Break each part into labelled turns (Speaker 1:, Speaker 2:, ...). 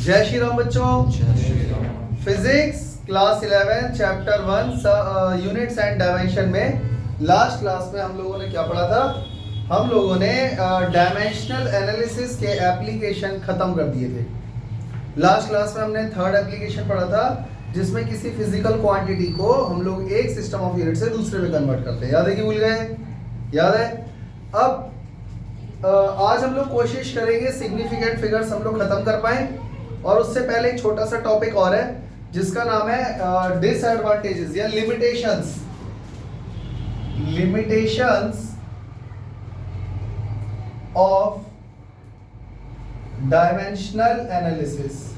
Speaker 1: जय श्री राम बच्चों। Physics class 11 chapter 1 units and dimension में लास्ट क्लास में हम लोगों ने क्या पढ़ा था? हम लोगों ने डायमेंशनल एनालिसिस के एप्लीकेशन खत्म कर दिए थे। लास्ट क्लास में हमने थर्ड एप्लीकेशन पढ़ा था जिसमें किसी फिजिकल क्वांटिटी को हम लोग एक सिस्टम ऑफ यूनिट से दूसरे में कन्वर्ट करते हैं। याद है कि भूल गए? याद है? अब आज हम लोग कोशिश करेंगे सिग्निफिकेंट फिगर्स हम लोग खत्म कर पाए, और उससे पहले एक छोटा सा टॉपिक और है जिसका नाम है डिसएडवांटेजेस या लिमिटेशंस ऑफ डायमेंशनल एनालिसिस।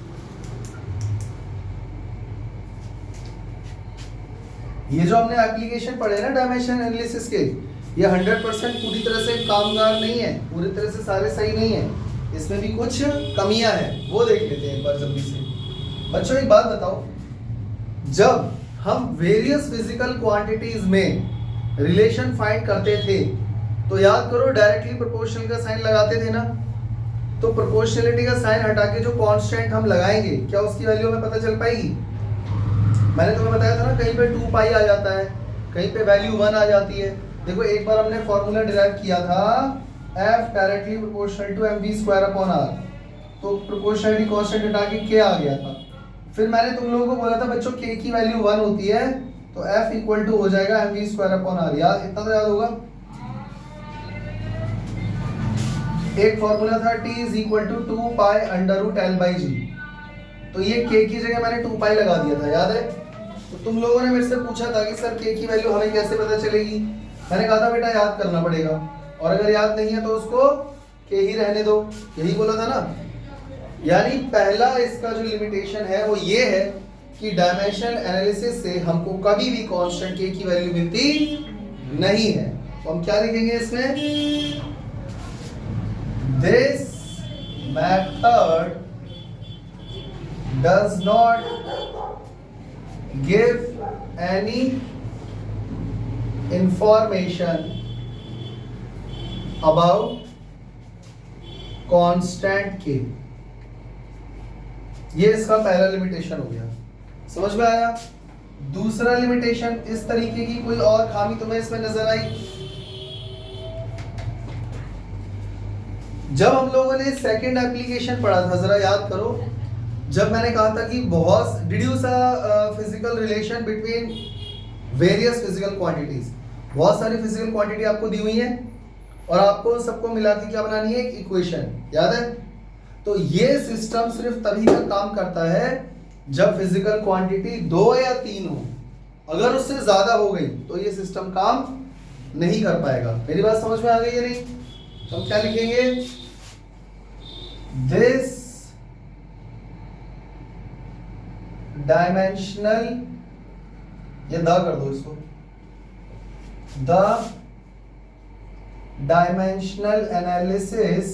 Speaker 1: ये जो हमने एप्लीकेशन पढ़े ना डायमेंशनल एनालिसिस के, ये 100% पूरी तरह से कामगार नहीं है, पूरी तरह से सारे सही नहीं है, इसमें भी कुछ कमियां हैं, वो देख लेते हैं एक बार जल्दी से। बच्चों एक बात बताओ, जब हम वेरियस फिजिकल क्वांटिटीज में रिलेशन फाइंड करते थे तो याद करो डायरेक्टली प्रोपोर्शनल का साइन लगाते थे ना। तो प्रोपोर्शनलिटी का साइन हटा के जो कांस्टेंट हम लगाएंगे, क्या उसकी वैल्यू हमें पता चल पाएगी? मैंने तुम्हें बताया था ना, कहीं पे 2 पाई आ जाता है, कहीं पे वैल्यू 1 आ जाती है। देखो एक बार हमने फॉर्मूला डिराइव किया था F directly proportional to mv square upon r, तो प्रोपोर्शनलिटी कांस्टेंट हटा के k आ गया था। फिर मैंने तुम लोगों को बोला था बच्चों k की वैल्यू 1 होती है तो F इक्वल टू हो जाएगा mv स्क्वायर अपॉन r। याद, इतना तो याद होगा। एक फॉर्मूला था t is equal to 2 pi under root l by g, तो ये k की जगह मैंने 2 पाई लगा दिया था, याद है? तो तुम लोगों ने मेरे से पूछा था कि सर k की वैल्यू हमें कैसे पता चलेगी? मैंने कहा था बेटा याद करना पड़ेगा, और अगर याद नहीं है तो उसको के ही रहने दो, यही बोला था ना। यानी पहला इसका जो लिमिटेशन है वो ये है कि डायमेंशनल एनालिसिस से हमको कभी भी कांस्टेंट के की वैल्यू मिलती नहीं है। तो हम क्या लिखेंगे इसमें? This method does not give any information about constant के। ये इसका पहला लिमिटेशन हो गया, समझ में आया? दूसरा लिमिटेशन, इस तरीके की कोई और खामी तुम्हें इसमें नजर आई? जब हम लोगों ने सेकंड एप्लीकेशन पढ़ा था, जरा याद करो, जब मैंने कहा था कि बहुत deduce a physical relation between various physical quantities, बहुत सारी फिजिकल क्वांटिटी आपको दी हुई है और आपको सबको मिला के क्या बनानी है? एक इक्वेशन, याद है? तो ये सिस्टम सिर्फ तभी तक काम करता है जब फिजिकल क्वांटिटी 2 या 3 हो। अगर उससे ज्यादा हो गई तो ये सिस्टम काम नहीं कर पाएगा। मेरी बात समझ में आ गई या नहीं? तो हम क्या लिखेंगे? दिस डायमेंशनल, ये द कर दो इसको, the dimensional analysis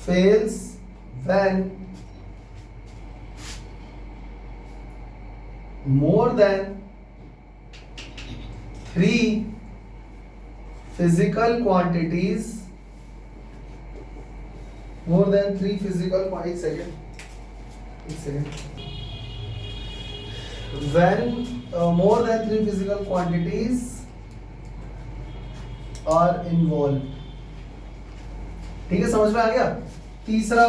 Speaker 1: fails when more than 3 physical quantities, more than 3 physical, एक second, when more than 3 physical quantities are involve. ठीक है, समझ में आ गया? तीसरा,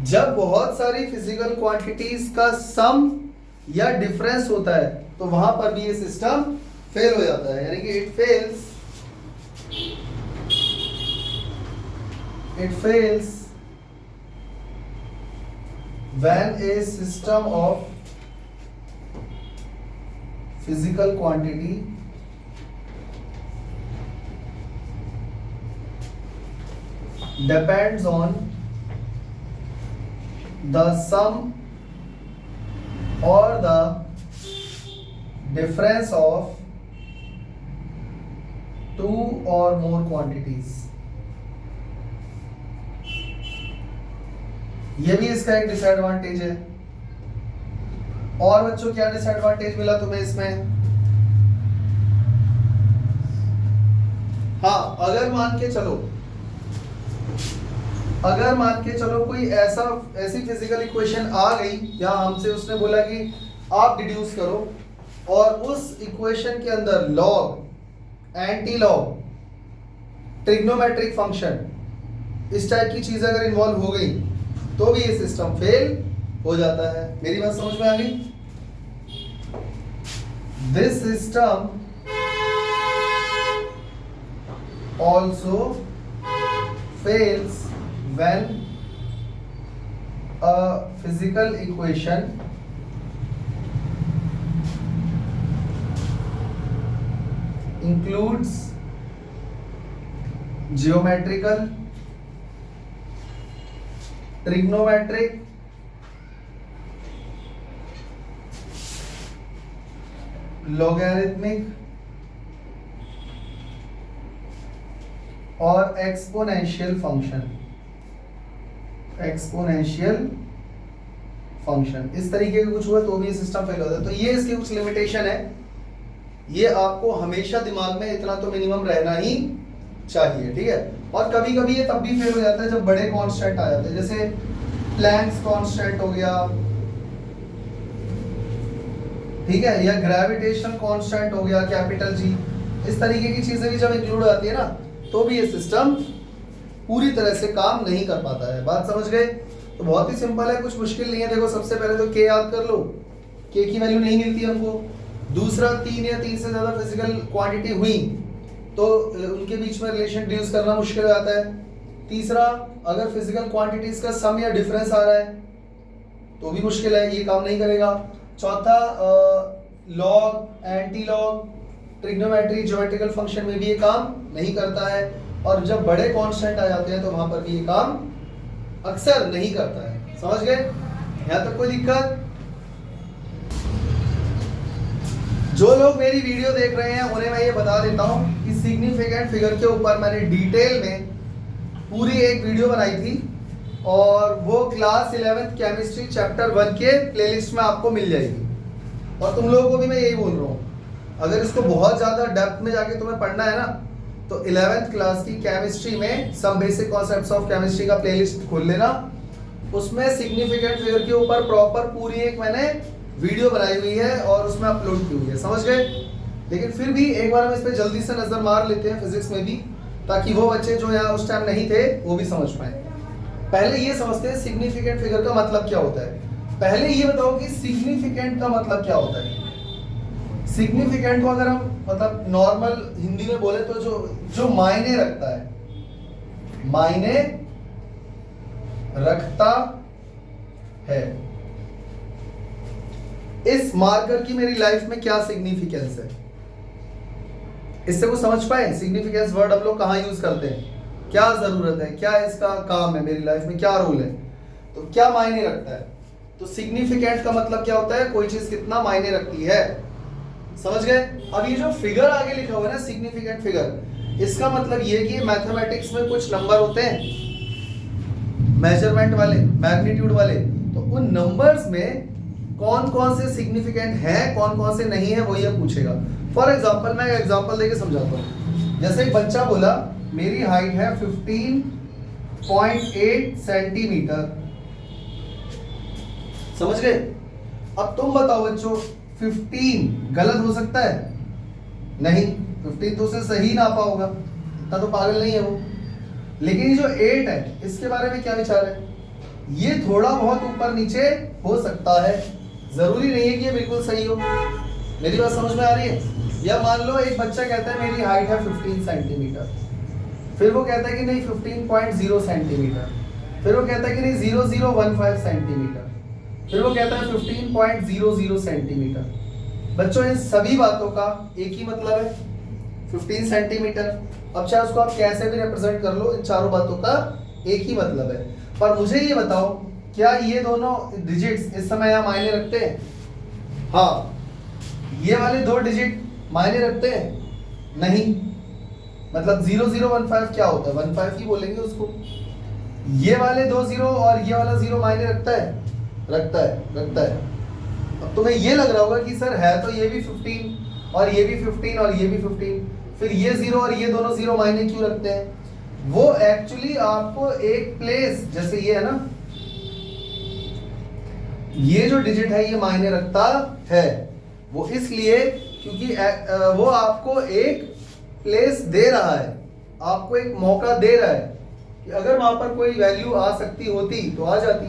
Speaker 1: जब बहुत सारी फिजिकल क्वांटिटीज का सम या डिफरेंस होता है तो वहां पर भी ये सिस्टम फेल हो जाता है, यानी कि it fails when A system of physical quantity depends on the sum or the difference of 2 or more quantities। ये भी इसका एक डिसएडवांटेज है। और बच्चों क्या डिसएडवांटेज मिला तुम्हें इसमें? हाँ, अगर मान के चलो अगर मान के चलो कोई ऐसी फिजिकल इक्वेशन आ गई या हमसे उसने बोला कि आप डिड्यूस करो, और उस इक्वेशन के अंदर log, anti log, trigonometric function, इस टाइप की चीजें अगर इन्वॉल्व हो गई तो भी ये सिस्टम फेल हो जाता है। मेरी बात समझ में आ गई? This system also fails when a physical equation includes geometrical, trigonometric, logarithmic और एक्सपोनेंशियल फंक्शन। एक्सपोनेंशियल फंक्शन इस तरीके का कुछ हुआ तो भी सिस्टम फेल होता है। तो ये इसकी कुछ लिमिटेशन है, ये आपको हमेशा दिमाग में इतना तो मिनिमम रहना ही चाहिए, ठीक है। और कभी कभी ये तब भी फेल हो जाता है जब बड़े कांस्टेंट आ जाते हैं, जैसे प्लैंक्स कांस्टेंट हो गया, ठीक है, या ग्रेविटेशन कांस्टेंट हो गया कैपिटल जी, इस तरीके की चीजें भी जब इंक्लूड आती है ना तो भी ये सिस्टम पूरी तरह से काम नहीं कर पाता है। बात समझ गए? तो बहुत ही सिंपल है, कुछ मुश्किल नहीं है। देखो सबसे पहले तो के याद कर लो, के की वैल्यू नहीं मिलती हमको। दूसरा 3 या 3 से ज्यादा फिजिकल क्वांटिटी हुई तो उनके बीच में रिलेशन डिड्यूस करना मुश्किल हो जाता है। तीसरा, अगर फिजिकल क्वांटिटीज का सम या डिफरेंस आ रहा है तो भी मुश्किल है, ये काम नहीं करेगा। चौथा, log, anti log, trigonometry, geometrical function में भी ये काम नहीं करता है। और जब बड़े कांस्टेंट आ जाते हैं तो वहां पर भी ये काम अक्सर नहीं करता है। समझ गए? यहां तक कोई दिक्कत? जो लोग मेरी वीडियो देख रहे हैं उन्हें मैं ये बता देता हूं कि सिग्निफिकेंट फिगर के ऊपर मैंने डिटेल में पूरी एक वीडियो बनाई थी और वो क्लास 11th केमिस्ट्री चैप्टर 1 के प्लेलिस्ट में आपको मिल जाएगी। और तुम लोगों को भी मैं यही बोल रहा हूँ, अगर इसको बहुत ज्यादा डेप्थ में जाके तुम्हें पढ़ना है ना तो 11th क्लास की केमिस्ट्री में some basic concepts of chemistry का प्लेलिस्ट खोल लेना, उसमें सिग्निफिकेंट फिगर के ऊपर प्रॉपर पूरी एक मैंने वीडियो बनाई हुई है और उसमें अपलोड की हुई है। समझ गए? लेकिन फिर भी एक बार हम इस पे जल्दी से नजर मार लेते हैं फिजिक्स में भी, ताकि वो बच्चे जो यहाँ उस टाइम नहीं थे वो भी समझ पाए। पहले ये समझते हैं सिग्निफिकेंट फिगर का मतलब क्या होता है। पहले ये बताओ कि सिग्निफिकेंट का मतलब क्या होता है। सिग्निफिकेंट को अगर हम मतलब नॉर्मल हिंदी में बोले तो जो मायने रखता है, मायने रखता है। इस मार्कर की मेरी लाइफ में क्या सिग्निफिकेंस है, इससे वो समझ पाए। सिग्निफिकेंस वर्ड हम लोग कहाँ यूज करते हैं, क्या जरूरत है, क्या इसका काम है मेरी लाइफ में, क्या रोल है, तो क्या मायने रखता है। तो सिग्निफिकेंट का मतलब क्या होता है, कोई चीज कितना मायने रखती है। समझ गए? अब ये जो फिगर आगे लिखा हुआ है ना सिग्निफिकेंट फिगर, इसका मतलब ये कि मैथमेटिक्स में कुछ नंबर होते हैं मेजरमेंट वाले, मैग्नीट्यूड वाले, तो उन नंबर्स में कौन कौन से सिग्निफिकेंट हैं, कौन कौन से नहीं है, वो ये पूछेगा। फॉर एग्जांपल, मैं एग्जांपल देके समझाता हूँ। जैसे एक बच्चा बोला मेरी हाइट है 15.8 सेंटीमीटर। समझ गए? अब तुम बताओ बच्चों, 15 गलत हो सकता है? नहीं, 15 तो उसे सही नापा होगा, इतना तो पागल नहीं है वो। लेकिन ये जो 8 है इसके बारे में क्या विचार है? ये थोड़ा बहुत ऊपर नीचे हो सकता है, जरूरी नहीं है कि ये बिल्कुल सही हो। मेरी बात समझ में आ रही है? या मान लो एक बच्चा कहता है मेरी हाइट है 15 सेंटीमीटर, फिर वो कहता है कि नहीं 15.0 सेंटीमीटर, फिर वो कहता है कि नहीं 0015 सेंटीमीटर, फिर वो कहता है 15.00 सेंटीमीटर। बच्चों इन सभी बातों का एक ही मतलब है, 15 सेंटीमीटर। अब चाहे उसको आप कैसे भी रिप्रेजेंट कर लो, इन चारों बातों का एक ही मतलब है। पर मुझे ये बताओ, क्या ये दोनों डिजिट्स इस समय यहाँ मायने रखते हैं? हाँ, ये वाले 2 डिजिट मायने रखते हैं? नहीं। मतलब 0015 क्या होता है, 15 ही बोलेंगे उसको। ये वाले 2 0 और ये वाला 0 मायने रखता है? रखता है, रखता है। अब तुम्हें ये लग रहा होगा कि सर है तो ये भी 15 और ये भी 15 और ये भी 15, फिर ये 0 और ये दोनों 0 मायने क्यों रखते हैं? वो एक्चुअली आपको एक प्लेस, जैसे ये है ना, ये जो डिजिट है ये मायने रखता है। वो इसलिए क्योंकि वो आपको एक प्लेस दे रहा है, आपको एक मौका दे रहा है कि अगर वहां पर कोई वैल्यू आ सकती होती तो आ जाती।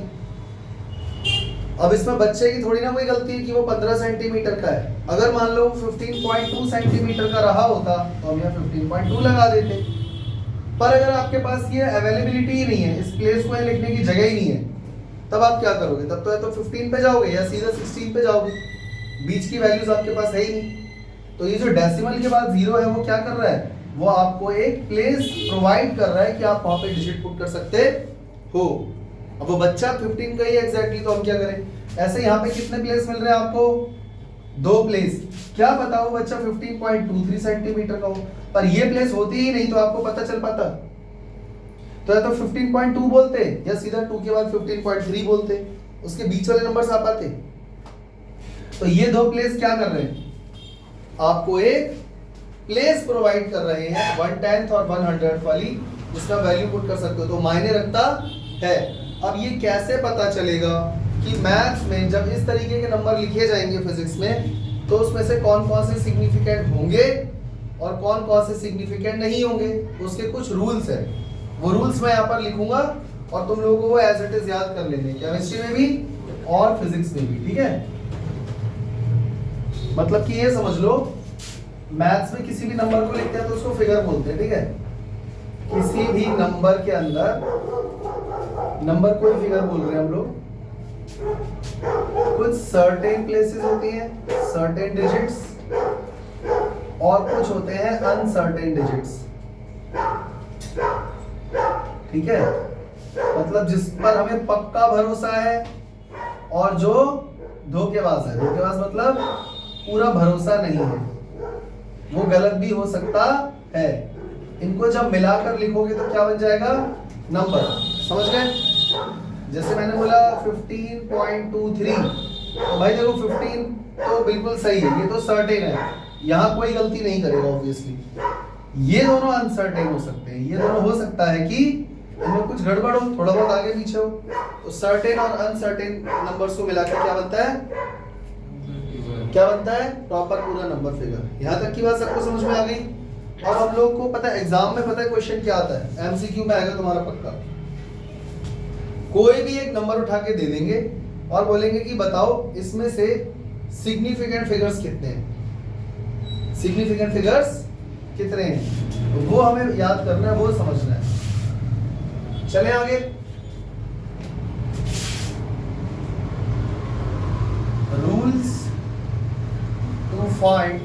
Speaker 1: अब इसमें बच्चे की थोड़ी ना कोई गलती है कि वो 15 सेंटीमीटर का है। अगर मान लो 15.2 सेंटीमीटर का रहा होता तो हम यहाँ 15.2 लगा देते। पर अगर आपके पास ये अवेलेबिलिटी ही नहीं है, इस प्लेस को लिखने की जगह ही नहीं है, तब आप क्या करोगे? तब तो या तो 15 पे जाओगे या सीधा 16 पे जाओगे। बीच की वैल्यूज आपके पास है ही नहीं। तो ये जो डेसिमल के बाद 0 है वो क्या कर रहा है? वो आपको एक प्लेस प्रोवाइड कर रहा है कि आप वहां पे डिजिट पुट कर सकते हो। अब वो बच्चा 15 का ही एग्जैक्टली, तो हम क्या करें? ऐसे यहाँ पे कितने प्लेस मिल रहे हैं आपको? 2 प्लेस। क्या पता वो बच्चा 15.23 सेंटीमीटर का हो, पर ये प्लेस होती ही नहीं तो आपको पता चल पाता? तो या तो 15.2 बोलते या सीधा 2 के बाद 15.3 बोलते, उसके बीच वाले नंबर्स आ पाते। तो ये 2 प्लेस क्या कर रहे हैं? आपको एक प्लेस प्रोवाइड कर रहे हैं 1/10 और 1/100 वाली, जिसका वैल्यू पुट कर सकते हो, तो मायने रखता है। अब ये कैसे पता चलेगा कि मैथ्स में जब इस तरीके के नंबर लिखे जाएंगे फिजिक्स में, तो उसमें से कौन कौन से सिग्निफिकेंट होंगे और कौन कौन से सिग्निफिकेंट नहीं होंगे? उसके कुछ रूल्स है, वो रूल्स मैं यहाँ पर लिखूंगा और तुम लोगों को वो एज इट इज याद कर लेंगे, केमिस्ट्री में भी और फिजिक्स में भी। ठीक है, मतलब कि ये समझ लो, मैथ्स में किसी भी नंबर को लिखते हैं तो उसको फिगर बोलते हैं। ठीक है, किसी भी नंबर के अंदर, नंबर को ही फिगर बोल रहे हैं हम लोग। कुछ सर्टेन प्लेसेस होती हैं, सर्टेन डिजिट्स, और कुछ होते हैं अनसर्टेन डिजिट्स। ठीक है, मतलब जिस पर हमें पक्का भरोसा है और जो धोखेबाज है। धोखेबाज मतलब पूरा भरोसा नहीं है, वो गलत भी हो सकता है। इनको जब मिलाकर लिखोगे तो क्या बन जाएगा? नंबर। समझ गए? जैसे मैंने बोला 15.23, तो भाई देखो 15 तो बिल्कुल सही है, ये तो सर्टेन है, यहाँ कोई गलती नहीं करेगा ऑब्वियसली। ये दोनों अनसर्टेन हो सकते हैं, ये दोनों हो सकता है कि इनमें कुछ गड़बड़ हो, थोड़ा बहुत आगे पीछे हो। तो सर्टेन और अनसर्टेन नंबर्स को मिलाकर क्या बनता है? क्या बनता है? प्रॉपर पूरा नंबर फिगर। यहाँ तक की बात सबको समझ में आ गई? और हम लोग को पता है एग्जाम में, पता है क्वेश्चन क्या आता है? एमसीक्यू में आएगा तुम्हारा पक्का। कोई भी एक नंबर उठा के दे देंगे और बोलेंगे कि बताओ इसमें से सिग्निफिकेंट फिगर्स कितने हैं, सिग्निफिकेंट फिगर्स कितने हैं, तो वो हमें याद करना है, वो समझना है। चले आगे। Rules to find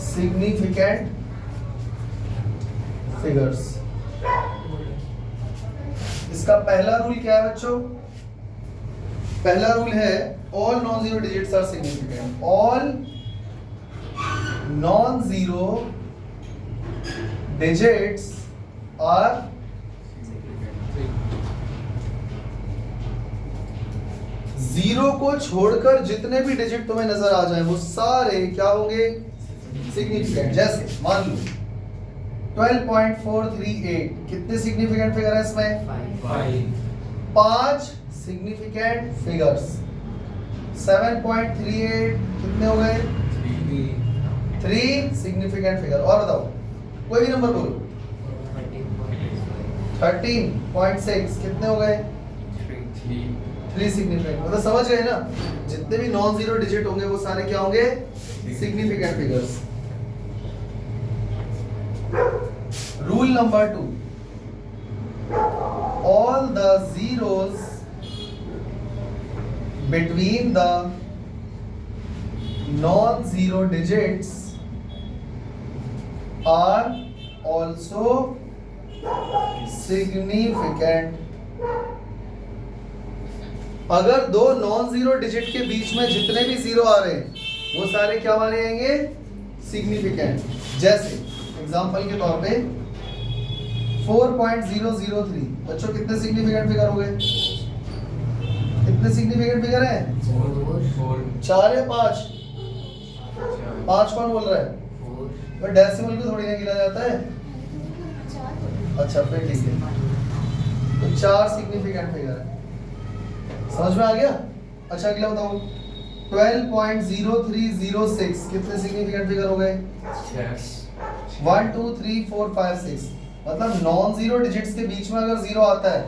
Speaker 1: significant figures. इसका पहला रूल क्या है बच्चों? पहला रूल है all non zero digits are significant. All non zero digits are zero को छोड़कर जितने भी डिजिट तुम्हें नजर आ जाए वो सारे क्या होंगे? सिग्निफिकेंट। जैसे मान लो 12.438, कितने सिग्निफिकेंट फिगर है इसमें? 5 सिग्निफिकेंट फिगर्स। 7.38 कितने हो गए? 3 सिग्निफिकेंट फिगर। और बताओ कोई भी नंबर बोलो। 13.6 कितने हो गए? 3 सिग्निफिकेंट। मतलब समझ गए ना, जितने भी नॉन जीरो डिजिट होंगे वो सारे क्या होंगे? Significant figures. Rule number 2, all the zeros between the non-zero digits are also significant। अगर दो नॉन जीरो डिजिट के बीच में जितने भी जीरो आ रहे हैं वो सारे क्या माने जाएंगे? सिग्निफिकेंट। जैसे एग्जांपल के तौर पे 4.003, बच्चों कितने सिग्निफिकेंट फिगर हो गए? कितने सिग्निफिकेंट फिगर है? 4 है 5? 5 कौन बोल रहा है? पर डेसिमल को थोड़ी ना गिना जाता है। अच्छा फिर ठीक है, तो 4 सिग्निफिकेंट फिगर है, समझ में आ गया। अच्छा अगला बताओ 12.0306 कितने सिग्निफिकेंट फिगर हो गए? 1 2 3 4 5 6, मतलब नॉन जीरो डिजिट्स के बीच में अगर जीरो आता है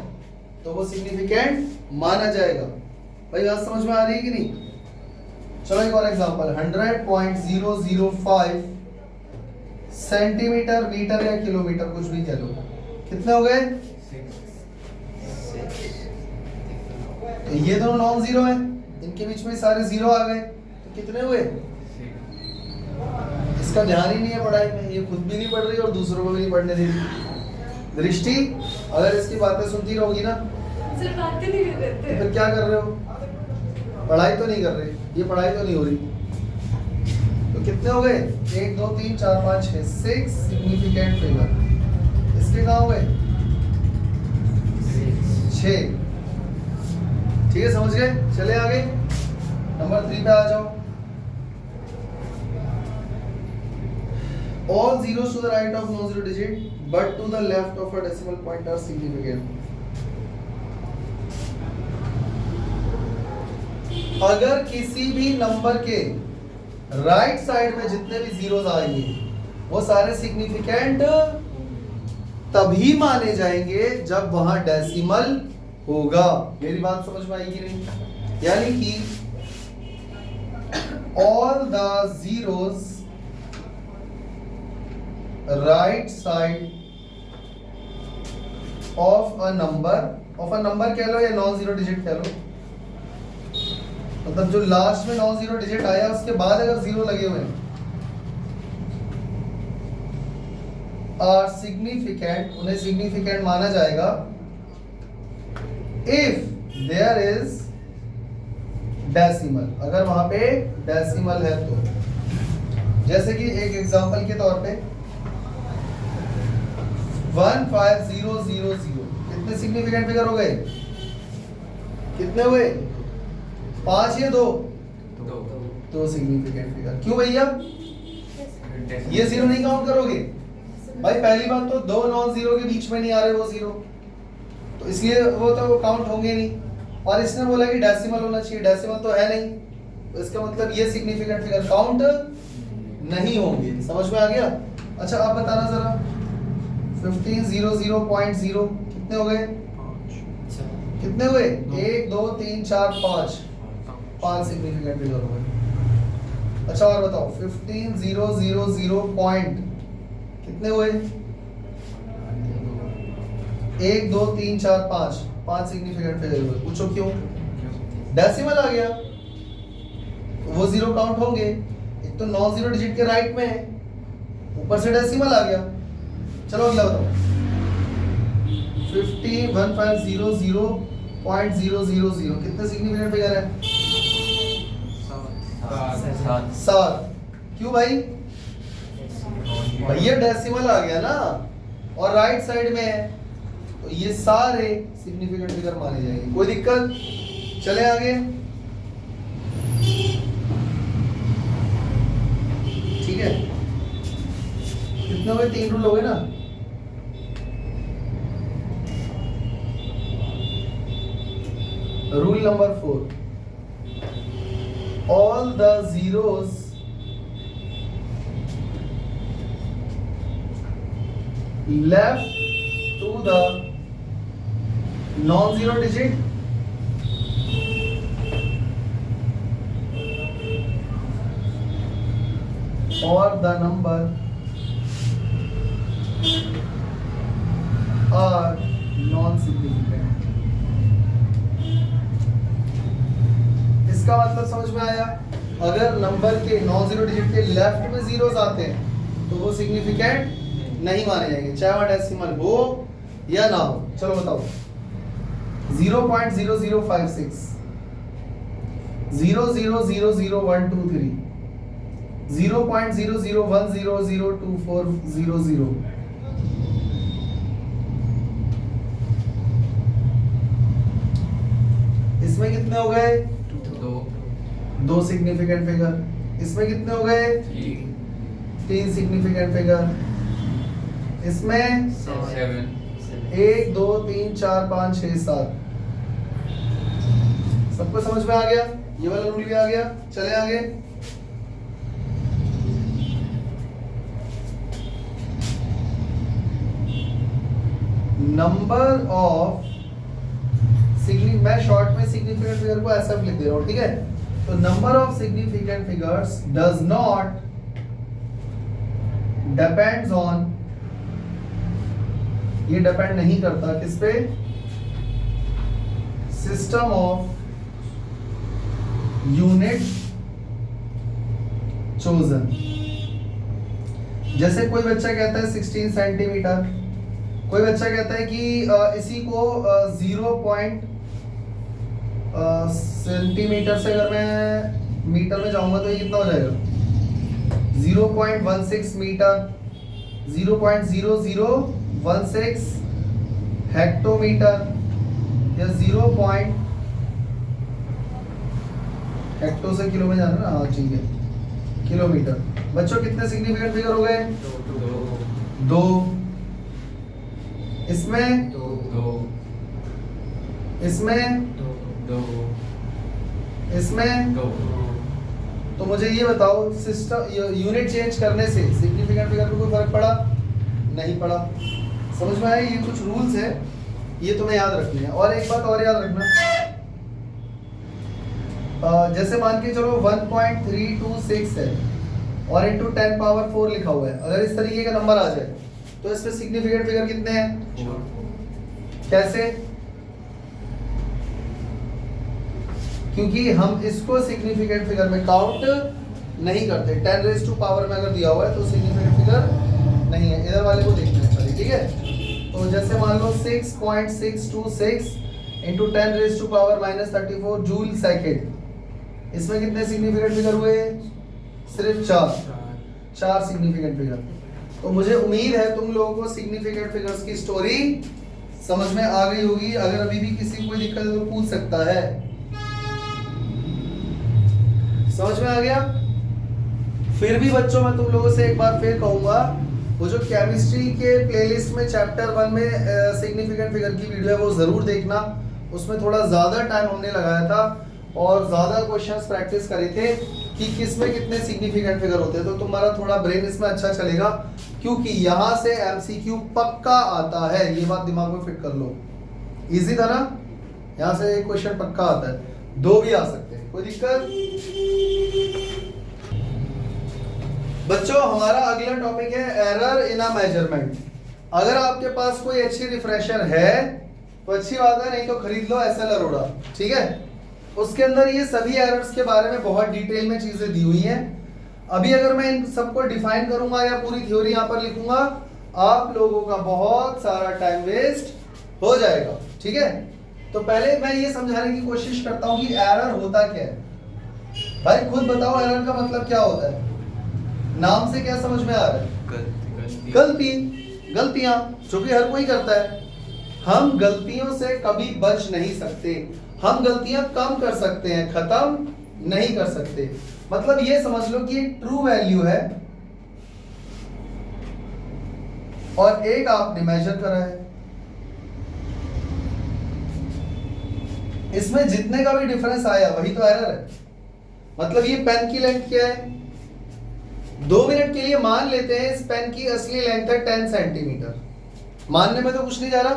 Speaker 1: तो वो सिग्निफिकेंट माना जाएगा। भाई बात समझ में आ रही है कि नहीं? चलो एक और एग्जांपल 100.005 सेंटीमीटर, मीटर या किलोमीटर कुछ भी कह लो, कितने हो गए? तो ये दोनों नॉन जीरो है, इनके बीच में सारे जीरो आ गए, तो कितने हुए? इसका ध्यान ही नहीं है पढ़ाई में, ये खुद भी नहीं पढ़ रही और दूसरों को भी नहीं पढ़ने दे रही। दृष्टि अगर इसकी बातें सुनती रहोगी ना,
Speaker 2: सिर्फ बातें नहीं कर रहे थे,
Speaker 1: फिर क्या कर रहे हो? पढ़ाई तो नहीं कर रहे, ये पढ़ाई तो नहीं हो रही। तो कितने हो गए? 1 2 3 4 5 6 6 सिग्निफिकेंट फिगर। इसके कहाँ हुए? 6। ठीक है, समझ गए? चले आगे नंबर 3 पे आ जाओ। All zeros to the right of non-zero digit, but to the left of a decimal point are significant. अगर किसी भी नंबर के राइट साइड में जितने भी जीरोस आएंगे वो सारे सिग्निफिकेंट तभी माने जाएंगे जब वहां डेसिमल होगा। मेरी बात समझ में आई कि नहीं? यानी कि all the zeros right side of a number कह लो या नॉन जीरो डिजिट कह लो, मतलब जो लास्ट में नॉन जीरो डिजिट आया उसके बाद अगर जीरो लगे हुए हैं आर सिग्निफिकेंट, उन्हें सिग्निफिकेंट माना जाएगा इफ देयर इज डेसिमल, अगर वहां पे डेसिमल है तो। जैसे कि एक एग्जांपल के तौर पे 15000 कितने सिग्निफिकेंट फिगर हो गए? कितने हुए? 5 या 2? 2 सिग्निफिकेंट फिगर। क्यों भैया? ये जीरो नहीं काउंट करोगे भाई? पहली बात तो 2 नॉन जीरो के बीच में नहीं आ रहे वो जीरो, तो इसलिए वो तो काउंट होंगे नहीं। और इसने बोला कि डेसिमल होना चाहिए, डेसिमल तो है नहीं, तो इसका मतलब ये सिग्निफिकेंट फिगर काउंट नहीं होंगे। समझ में आ गया? अच्छा आप बताना जरा 1500.0 कितने हो गए? कितने हुए? 1 2 3 4 5 सिग्निफिकेंट फिगर हो गए। अच्छा और बताओ 15000 पॉइंट कितने हुए? 1 2 3 4 5 सिग्निफिकेंट फिगर हुए। पूछो क्यों? डेसिमल आ गया तो वो जीरो काउंट होंगे। एक तो नॉन जीरो डिजिट के राइट में है, ऊपर से डेसिमल आ गया। चलो अगला बताओ 15000.000 कितने सिग्निफिकेंट फिगर है? 7। क्यों भाई? भैया डेसिमल आ गया ना और राइट साइड में है, तो ये सारे सिग्निफिकेंट फिगर माने जाएंगे। कोई दिक्कत? चले आगे। ठीक है, कितने हो गए? 3 रूल हो गए ना। Rule number 4. All the zeros left to the non-zero digit or the number are non-significant. इसका मतलब समझ में आया? अगर नंबर के नॉन जीरो डिजिट के लेफ्ट में जीरोस आते हैं तो वो सिग्निफिकेंट नहीं माने जाएंगे, चाहे वह डेसिमल हो या ना हो। चलो बताओ 0.0056 0.000123 0.00100240 इसमें कितने हो गए? 2 सिग्निफिकेंट फिगर। इसमें कितने हो गए? 3 सिग्निफिकेंट फिगर। इसमें
Speaker 3: 7
Speaker 1: 1 2 3 4 5 6 7। सबको समझ में आ गया? ये वाला रूल भी आ गया। चले आगे। नंबर ऑफ मैं शॉर्ट में सिग्निफिकेंट फिगर को ऐसा लिख दे रहा हूं, ठीक है? तो number of significant figures does not depends on, ये डिपेंड नहीं करता किस पे? System of unit chosen. जैसे कोई बच्चा कहता है 16 सेंटीमीटर, कोई बच्चा कहता है कि इसी को 0 सेंटीमीटर से अगर मैं मीटर में जाऊंगा तो ये कितना हो जाएगा? 0.16 मीटर, 0.0016 हेक्टोमीटर या 0. हेक्टो से किलो में जाना ना, हाँ ठीक है, किलोमीटर। बच्चों कितने सिग्निफिकेंट फिगर हो गए? 2। इसमें
Speaker 3: 2
Speaker 1: इसमें
Speaker 3: 2
Speaker 1: इसमें
Speaker 3: 2।
Speaker 1: तो मुझे ये बताओ, सिस्टम यूनिट चेंज करने से सिग्निफिकेंट फिगर में कोई फर्क पड़ा? नहीं पड़ा। समझ में आया? ये कुछ रूल्स है, ये तुम्हें याद रखने हैं। और एक बात और याद रखना, जैसे मान के चलो 1.326 है और इंटू 10 पावर 4 लिखा हुआ है। अगर इस तरीके का नंबर आ जाए तो इसमें सिग्निफिकेंट फिगर कितने हैं? कैसे? क्योंकि हम इसको सिग्निफिकेंट फिगर में काउंट नहीं करते। 10 रेज़ टू पावर में अगर दिया हुआ है तो सिग्निफिकेंट फिगर नहीं है। इधर वाले को देखना है पहले, ठीक है? तो जैसे मान लो 6.626 into 10 raise to power -34 joule second, इसमें कितने सिग्निफिकेंट फिगर हुए? सिर्फ 4 सिग्निफिकेंट फिगर। तो मुझे उम्मीद है तुम लोगों को सिग्निफिकेंट फिगर्स की स्टोरी समझ में आ गई होगी। अगर अभी भी किसी को कोई दिक्कत है तो पूछ सकता है। समझ में आ गया? फिर भी बच्चों मैं तुम लोगों से एक बार फिर कहूंगा, वो जो केमिस्ट्री के प्लेलिस्ट में चैप्टर 1 में सिग्निफिकेंट फिगर की वीडियो है वो जरूर देखना। उसमें थोड़ा ज्यादा टाइम हमने लगाया था और ज्यादा क्वेश्चंस प्रैक्टिस करे थे कि किस में कितने सिग्निफिकेंट फिगर होते हैं। तो तुम्हारा थोड़ा ब्रेन इसमें अच्छा चलेगा, क्योंकि यहां से एमसीक्यू पक्का आता है। ये बात दिमाग में फिट कर लो। इजी था ना? यहां से एक क्वेश्चन पक्का आता है, 2 भी आ सकते हैं, कोई दिक्कत? बच्चों हमारा अगला टॉपिक है एरर इन अ मेजरमेंट। अगर आपके पास कोई अच्छी रिफ्रेशर है तो अच्छी बात है, नहीं तो खरीद लो एसएल अरोड़ा, ठीक है? उसके अंदर ये सभी एरर्स के बारे में बहुत डिटेल में चीजें दी हुई हैं। अभी अगर मैं इन सबको डिफाइन करूंगा या पूरी थ्योरी यहाँ पर लिखूंगा, आप लोगों का बहुत सारा टाइम वेस्ट हो जाएगा, ठीक है? तो पहले मैं ये समझाने की कोशिश करता हूँ कि एरर होता क्या है। भाई खुद बताओ, एरर का मतलब क्या होता है? नाम से क्या समझ में आ रहा है? गलती, गलतियां, जो कि हर कोई करता है। हम गलतियों से कभी बच नहीं सकते। हम गलतियां कम कर सकते हैं, खत्म नहीं कर सकते। मतलब ये समझ लो कि एक ट्रू वैल्यू है और एक आपने मेजर करा है, इसमें जितने का भी डिफरेंस आया वही तो एरर है। मतलब ये पेन की लेंथ क्या है? 2 मिनट के लिए मान लेते हैं इस पेन की असली लेंथ है 10 सेंटीमीटर। मानने में तो कुछ नहीं जा रहा,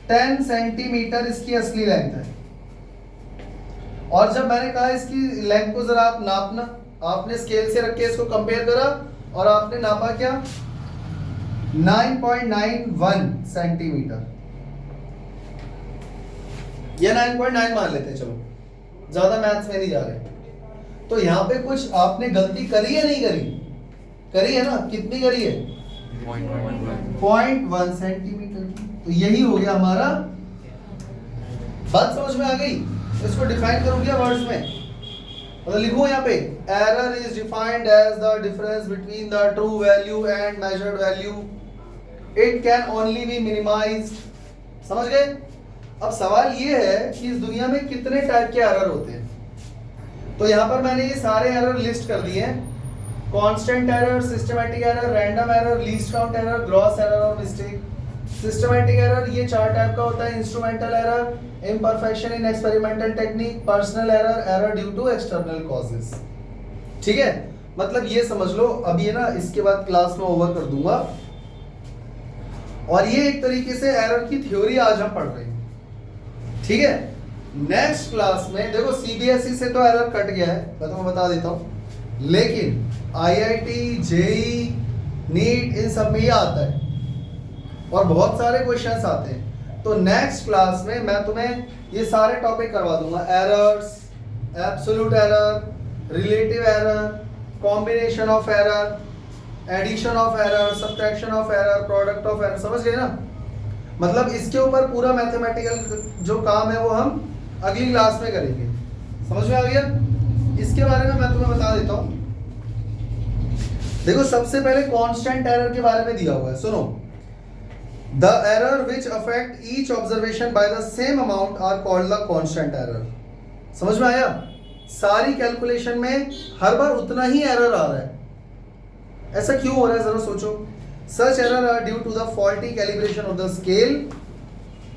Speaker 1: 10 सेंटीमीटर इसकी असली लेंथ है। और जब मैंने कहा इसकी लेंथ को जरा आप नापना, आपने स्केल से रख के इसको कंपेयर करा और आपने नापा क्या? 9.91 सेंटीमीटर या 9.9 मान लेते हैं, चलो ज्यादा मैथ्स में नहीं जा रहे। तो यहाँ पे कुछ आपने गलती करी है नहीं करी? करी है ना? कितनी करी है? 0.1 सेंटीमीटर। तो यही हो गया हमारा। बात समझ में आ गई? इसको डिफाइन करूं क्या वर्ड्स में? मतलब लिखूं यहाँ पे, error is defined as the difference between the true value and measured value. It can only be minimised. समझ गए? अब सवाल ये है कि इस दुनिया में कितने टाइप के एरर होते हैं। तो यहाँ पर मैंने ये सारे एरर लिस्ट कर दिए हैं। Constant error, systematic error, random error, least count error, gross error और मिस्टेक। सिस्टमैटिक एरर ये 4 टाइप का होता है: instrumental error, imperfection in experimental technique, personal error, error due to external causes. ठीक है, मतलब ये समझ लो। अब ये ना इसके बाद क्लास में ओवर कर दूंगा, और ये एक तरीके से एरर की थ्योरी आज हम पढ़ रहे हैं। ठीक है, नेक्स्ट क्लास में देखो सीबीएसई से तो एरर कट गया है, मैं तुम्हें बता देता हूं, लेकिन आईआईटी, जेई, नीट, इन सब में ये आता है और बहुत सारे क्वेश्चंस आते हैं। तो नेक्स्ट क्लास में मैं तुम्हें ये सारे टॉपिक करवा दूंगा: errors, absolute error, relative error, combination of error, addition of error, subtraction of error, product of error. समझ गए ना? मतलब इसके ऊपर पूरा मैथमेटिकल जो काम है वो हम अगली क्लास में करेंगे। समझ में आ गया? इसके बारे में मैं तुम्हें बता देता हूं। देखो सबसे पहले कांस्टेंट एरर के बारे में दिया हुआ है, सुनो। The error which affect each observation by the same amount are called the constant error. समझ में आया? सारी कैलकुलेशन में हर बार उतना ही एरर आ रहा है। ऐसा क्यों हो रहा है जरा सोचो। Such error are due to the faulty calibration of the scale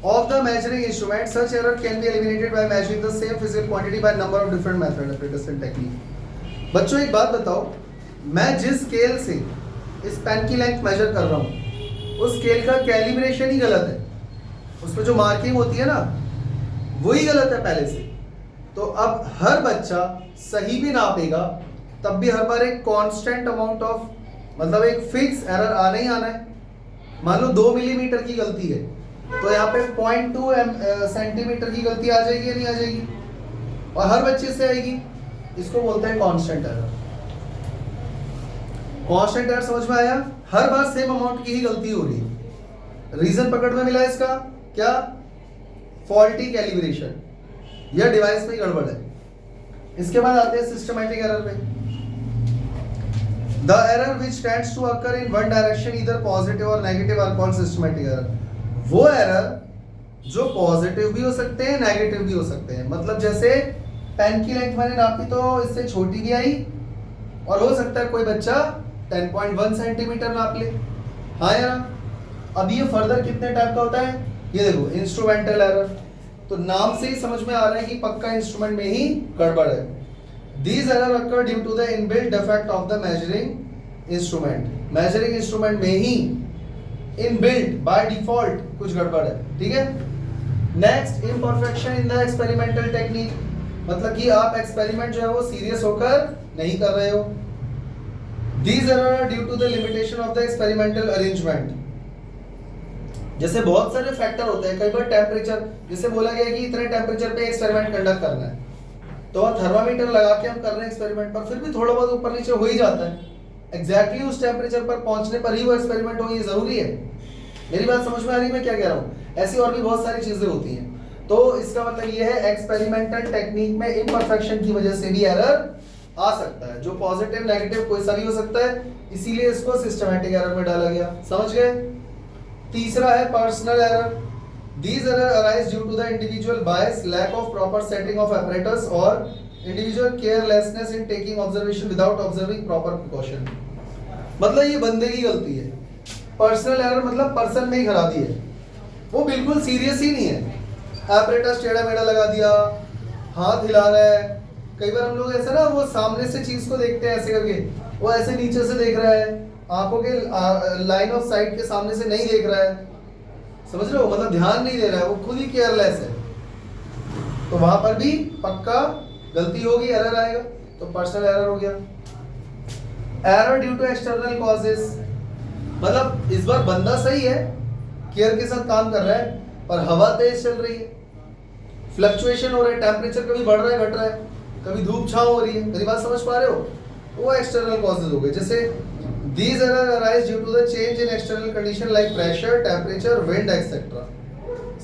Speaker 1: of the measuring instrument. Such error can be eliminated by measuring the same physical quantity by number of different method apparatus and technique। बच्चों एक बात बताओ, मैं जिस scale से इस pen की length major कर रहा हूँ उस स्केल का कैलिब्रेशन ही गलत है, उसमें जो मार्किंग होती है ना वही गलत है पहले से। तो अब हर बच्चा सही भी नापेगा तब भी हर बार एक कांस्टेंट अमाउंट ऑफ, मतलब एक फिक्स एरर आना ही आना है। मान लो 2 मिलीमीटर की गलती है तो यहाँ पे 0.2 सेंटीमीटर की गलती आ जाएगी या नहीं आ जाएगी? और हर बच्चे से आएगी। इसको बोलते हैं कांस्टेंट एरर। कांस्टेंट एरर समझ में आया? हर बार सेम अमाउंट की ही गलती हो रही है। रीजन पकड़ में मिला इसका क्या? फॉल्टी कैलिब्रेशन या डिवाइस में गड़बड़ है। इसके बाद आते हैं सिस्टमैटिक एरर पे। The error which tends to occur in one direction either positive or negative are called systematic error. वो एरर जो पॉजिटिव भी हो सकते हैं, नेगेटिव भी हो सकते हैं। मतलब जैसे पेन की लेंथ मैंने नापी तो इससे छोटी भी आई, और हो सकता है कोई बच्चा 10.1 सेंटीमीटर नाप ले। हाँ यार, अब ये फर्दर कितने टाइप का होता है ये देखो। इंस्ट्रूमेंटल एरर, तो नाम से ही समझ में आ रहा है कि पक्का इंस्ट्रूमेंट में ही गड़बड़ है। These error occur due to the inbuilt defect of the measuring instrument. Measuring instrument में ही इनबिल्ट बाय डिफॉल्ट कुछ गड़बड़ है। ठीक है, next imperfection in the experimental technique, मतलब कि आप एक्सपेरिमेंट जो है वो सीरियस होकर नहीं कर रहे हो। These error are due to the limitation of the experimental arrangement. जैसे बहुत सारे फैक्टर होते हैं, कई बार टेम्परेचर, जैसे बोला गया कि इतने टेम्परेचर पे एक्सपेरिमेंट कंडक्ट करना है, तो थर्मामीटर लगा के हम कर रहे हैं एक्सपेरिमेंट, पर फिर भी थोड़ा बहुत ऊपर नीचे हो ही जाता है। एग्जैक्टली उस टेम्परेचर पर पहुंचने पर ही वो एक्सपेरिमेंट हो, ये जरूरी है। मेरी बात समझ में आ रही है मैं क्या कह रहा हूँ? ऐसी और भी बहुत सारी चीजें होती हैं। तो इसका मतलब ये है एक्सपेरिमेंटल टेक्निक में इम्परफेक्शन की वजह से भी एरर आ सकता है, जो पॉजिटिव नेगेटिव कोई सा भी हो सकता है, इसीलिए इसको सिस्टमैटिक एरर में डाला गया। समझ गए? तीसरा है personal error. These errors arise due to the individual bias, lack of proper setting of apparatus or individual carelessness in taking observation without observing proper precaution। मतलब ये बंदे की गलती है। पर्सनल एरर मतलब पर्सन में ही खराबी है, वो बिल्कुल सीरियस ही नहीं है। apparatus टेढ़ा मेढ़ा लगा दिया, हाथ हिला रहा है। कई बार हम लोग ऐसे ना वो सामने से चीज को देखते हैं ऐसे करके, वो ऐसे नीचे से देख रहा है, आंखों के लाइन ऑफ साइट के सामने से नहीं देख रहा है। समझ रहे हो? मतलब ध्यान नहीं दे रहा है, वो खुद ही केयरलेस है। तो वहां पर भी पक्का गलती होगी, एरर आएगा। तो पर्सनल एरर हो गया। Error due to external causes, मतलब इस बार बंदा सही है, केयर के साथ काम कर रहा है, पर हवा तेज चल रही है, फ्लक्चुएशन हो रहा है, टेम्परेचर कभी बढ़ रहा है घट रहा है, कभी धूप छांव हो रही है। मेरी बात समझ पा रहे हो? वो एक्सटर्नल कॉजेज हो गए। जैसे these errors arise due to the change in external condition like pressure, temperature, wind etc।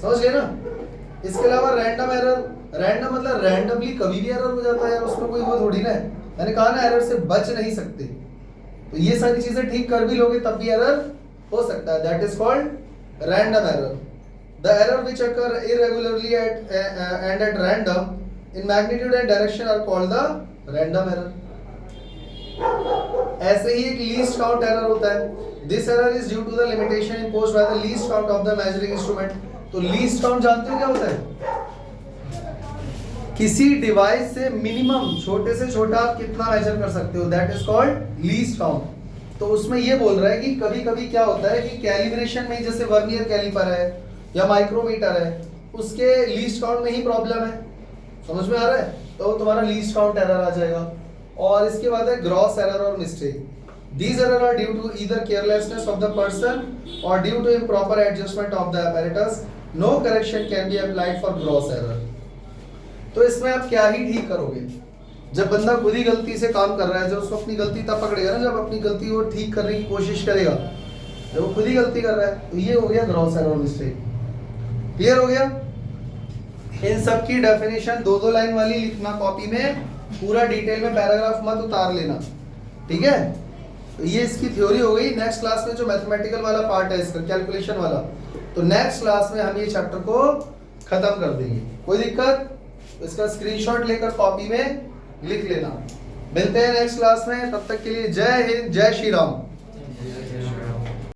Speaker 1: समझ गए ना? इसके अलावा रैंडम एरर, रैंडम मतलब रैंडमली कभी भी एरर हो जाता है, उसमें कोई वो थोड़ी ना है। मैंने कहा ना एरर से बच नहीं सकते, तो ये सारी चीजें ठीक कर भी लोगे तब भी एरर हो सकता है। That is called random error. The error which occur irregularly and at random in magnitude and direction are called the random error. ऐसे ही एक लीस्ट काउंट एरर होता है। This error is due to the limitation imposed by the least count of the measuring instrument. तो least count जानते हो क्या होता है? किसी डिवाइस से मिनिमम छोटे से छोटा आप कितना मेजर कर सकते हो, that is called least count. तो उसमें ये बोल रहा है कि कभी कभी क्या होता है कि कैलिब्रेशन में जैसे वर्नियर कैलिपर है या माइक्रोमीटर है, उसके लीस्ट काउंट में ही प्रॉब्लम है. समझ में आ रहा है? तो तुम्हारा लीस्ट काउंट एरर आ जाएगा. और इसके बाद है ग्रॉस एरर और mistake. These errors are due to either carelessness of the person or due to improper adjustment of the apparatus. No correction can be applied for gross error. तो इसमें आप क्या ही ठीक करोगे? जब बंदा खुद ही गलती से काम कर रहा है, जब उसको अपनी गलती तब पकड़ेगा ना जब अपनी गलती वो ठीक करने की कोशिश करेगा. जब वो खुद ही गलती कर रहा है तो ये हो गया ग्रॉस एरर और मिस्टेक. क्लियर हो गया? इन सब की डेफिनेशन दो दो लाइन वाली लिखना कॉपी में, पूरा डिटेल में पैराग्राफ मत उतार लेना. ठीक है? तो ये इसकी थ्योरी हो गई. नेक्स्ट क्लास में जो मैथमेटिकल वाला पार्ट है इसका, कैलकुलेशन वाला, तो नेक्स्ट क्लास में हम ये चैप्टर को खत्म कर देंगे. कोई दिक्कत? इसका स्क्रीनशॉट लेकर कॉपी में लिख लेना. मिलते हैं नेक्स्ट क्लास में. तब तक के लिए जय हिंद, जय श्री राम.